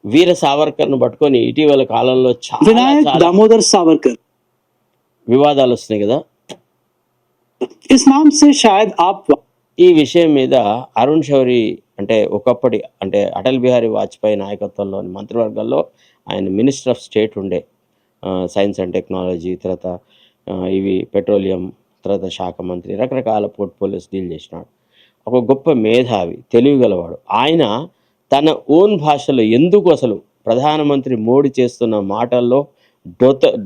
వీర సావర్కర్‌ను పట్టుకొని ఇటీవల కాలంలో చాలా विनायक చాలా दामोदर सावरकर, వివాదాలొస్తున్నాయి గదా! इस नाम से शायद आप ఈ విషయం మీద అరుణ్ శౌరి అంటే ఒకప్పటి అంటే అటల్ బిహారీ వాజ్పేయి నాయకత్వంలోని మంత్రివర్గంలో ఆయన మినిస్టర్ ఆఫ్ స్టేట్ ఉండే. సైన్స్ అండ్ టెక్నాలజీ తర్వాత ఇవి పెట్రోలియం తర్వాత శాఖ మంత్రి రకరకాల పోర్ట్‌ఫోలియోస్ డీల్ చేసినాడు. ఒక గొప్ప మేధావి, తెలివిగలవాడు. ఆయన తన ఓన్ భాషలో ఎందుకు అసలు ప్రధానమంత్రి మోడీ చేస్తున్న మాటల్లో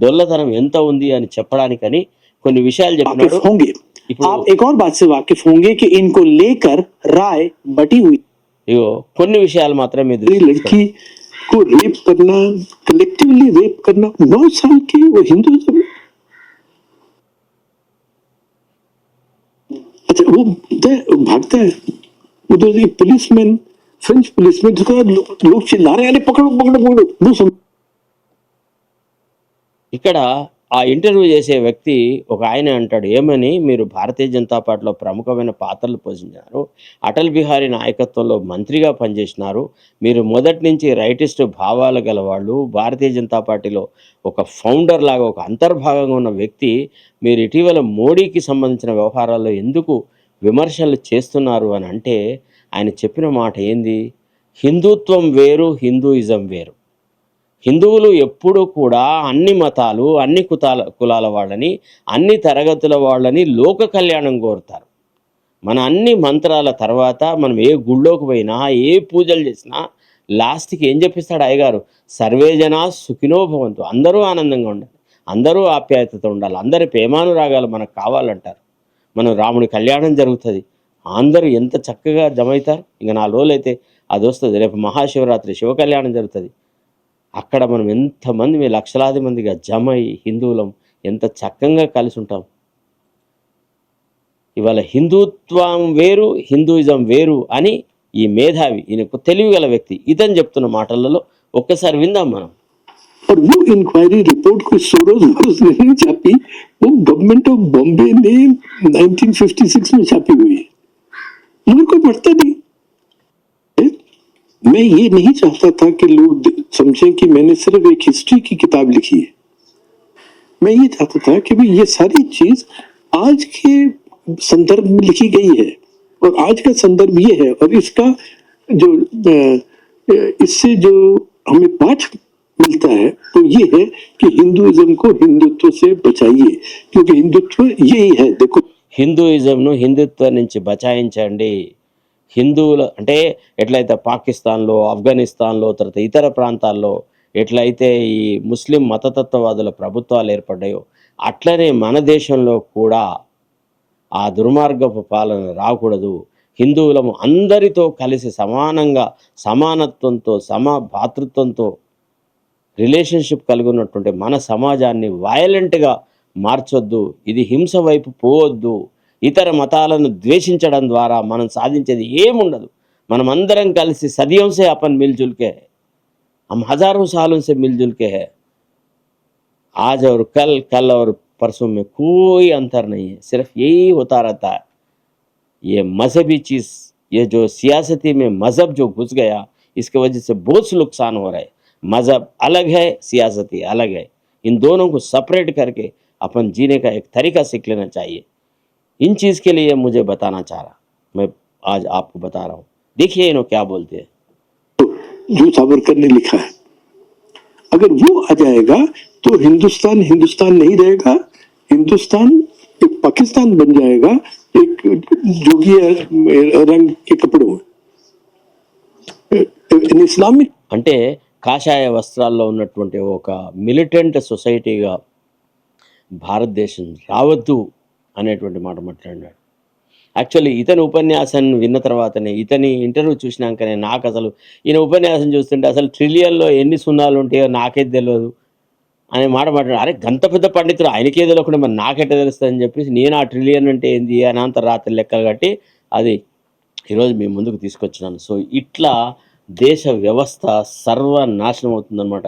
డొల్లతనం ఎంత ఉంది అని చెప్పడానికని కొన్ని విషయాలు वाकिफ చెప్పినాడు. होंगे। ఇప్పుడు आप एक और बात से वाकिफ होंगे कि इनको लेकर राय बटी हुई। ఇగో కొన్ని విషయాలు మాత్రం మీరు मेरी लड़की को रेप करना, कलेक्टिवली रेप करना, 9 साल की वो हिंदुइज्म। अच्छा वो भागता है उधर, एक पुलिसमैन, फ्रेंच पुलिसमैन, जिसका लोग चिल्ला रहे हैं अरे पकड़ो पकड़ो पकड़ो, वो ఇక్కడ ఆ ఇంటర్వ్యూ చేసే వ్యక్తి ఒక ఆయన అంటాడు, ఏమని మీరు భారతీయ జనతా పార్టీలో ప్రముఖమైన పాత్రలు పోషించారు, అటల్ బిహారీ నాయకత్వంలో మంత్రిగా పనిచేసినారు, మీరు మొదటి నుంచి రైటిస్ట్ భావాలు గలవాళ్ళు, భారతీయ జనతా పార్టీలో ఒక ఫౌండర్ లాగా ఒక అంతర్భాగంగా ఉన్న వ్యక్తి, మీరు ఇటీవల మోడీకి సంబంధించిన వ్యవహారాల్లో ఎందుకు విమర్శలు చేస్తున్నారు అని అంటే ఆయన చెప్పిన మాట ఏంది, హిందుత్వం వేరు హిందూయిజం వేరు. హిందువులు ఎప్పుడూ కూడా అన్ని మతాలు, అన్ని కులాల వాళ్ళని, అన్ని తరగతుల వాళ్ళని లోక కళ్యాణం కోరుతారు. మన అన్ని మంత్రాల తర్వాత మనం ఏ గుళ్ళోకి పోయినా, ఏ పూజలు చేసినా లాస్ట్‌కి ఏం చెప్పిస్తాడు అయ్యగారు, సర్వే జనా సుఖినో భవంతు, అందరూ ఆనందంగా ఉండాలి, అందరూ ఆప్యాయతతో ఉండాలి, అందరి ప్రేమానురాగాలు మనకు కావాలంటారు. మనం రాముడి కళ్యాణం జరుగుతుంది, అందరూ ఎంత చక్కగా జమైతారు. ఇంక 4 రోజులైతే అది వస్తుంది, రేపు మహాశివరాత్రి శివ కళ్యాణం జరుగుతుంది. అక్కడ మనం ఎంతమంది లక్షలాది మందిగా జమై హిందువులం ఎంత చక్కగా కలిసి ఉంటాం. ఇవాళ హిందుత్వం వేరు హిందూయిజం వేరు అని ఈ మేధావి, ఈయన తెలివిగల వ్యక్తి, ఇతను చెప్తున్న మాటలలో ఒక్కసారి విందాం మనం. और वो इंक्वायरी रिपोर्ट कोई सोरोस ने नहीं छापी, वो गवर्नमेंट ऑफ बॉम्बे ने 1956 में छापी हुई है। मुझे कोई पढ़ता नहीं। मैं ये नहीं चाहता था कि लोग समझें कि मैंने सिर्फ एक हिस्ट्री की किताब लिखी है। मैं ये चाहता था कि भाई ये सारी चीज आज के संदर्भ में लिखी गई है और आज का संदर्भ ये है, और इसका जो इससे जो हमें पाठ मिलता है तो ये है कि हिंदुइज्म को हिंदुत्व से बचाइए, क्योंकि हिंदुत्व यही है। देखो హిందూయిజంను హిందుత్వం నుంచి బచాయించండి. హిందువులు అంటే ఎట్లయితే పాకిస్తాన్లో, ఆఫ్ఘనిస్తాన్లో, తర్వాత ఇతర ప్రాంతాల్లో ఎట్లయితే ఈ ముస్లిం మతతత్వవాదుల ప్రభుత్వాలు ఏర్పడ్డాయో అట్లనే మన దేశంలో కూడా ఆ దుర్మార్గపు పాలన రాకూడదు. హిందువులము అందరితో కలిసి సమానంగా, సమానత్వంతో, భాతృత్వంతో రిలేషన్షిప్ కలిగి ఉన్నటువంటి మన సమాజాన్ని వయలెంట్గా మార్చొద్దు, ఇది హింస వైపు పోవద్దు. ఇతర మతాలను ద్వేషించడం ద్వారా మనం సాధించేది ఏముండదు. మనం అందరం కలిసి सदियों से अपन मिलजुल के है, हम हजारों सालों से मिलजुल के है, आज और कल, कल और परसों में कोई अंतर नहीं है, सिर्फ यही होता रहता है. ये मजहबी चीज़, ये जो सियासती में मज़हब जो घुस गया, इसके वजह से बहुत से नुकसान हो रहा है. मज़हब अलग है, सियासती अलग है. इन दोनों को सेपरेट करके अपन जीने का एक तरीका सीख लेना चाहिए. इन चीज़ के लिए मुझे बताना चाह रहा, मैं आज आपको बता रहा हूँ. देखिए इन्हों क्या बोलते हैं. जो सावरकर ने लिखा है, अगर वो आ जाएगा तो हिंदुस्तान हिंदुस्तान नहीं रहेगा, हिंदुस्तान एक पाकिस्तान बन जाएगा, एक जोगी रंग के कपड़ों में इस्लामिक. అంటే కాషాయ వస్త్రాల్లో ఉన్నటువంటి ఒక మిలిటెంట్ సొసైటీగా భారతదేశం రావద్దు అనేటువంటి మాట మాట్లాడినాడు. యాక్చువల్లీ ఇతని ఉపన్యాసం విన్న తర్వాతనే, ఇతని ఇంటర్వ్యూ చూసినాకనే నాకు అసలు ఈయన ఉపన్యాసం చూస్తుంటే అసలు ట్రిలియన్లో ఎన్ని సున్నాలు ఉంటాయో నాకే తెలియదు అనే మాట మాట్లాడారు. అరే గంత పెద్ద పండితుడు ఆయనకే తెలియకుండా మరి నాకెట్ట తెలుస్తుంది అని చెప్పేసి నేను ఆ ట్రిలియన్ అంటే ఏంది అని అంత రాత్రి లెక్కలు కట్టి అది ఈరోజు మీ ముందుకు తీసుకొచ్చినాను. సో ఇట్లా దేశ వ్యవస్థ సర్వనాశనం అవుతుందన్నమాట.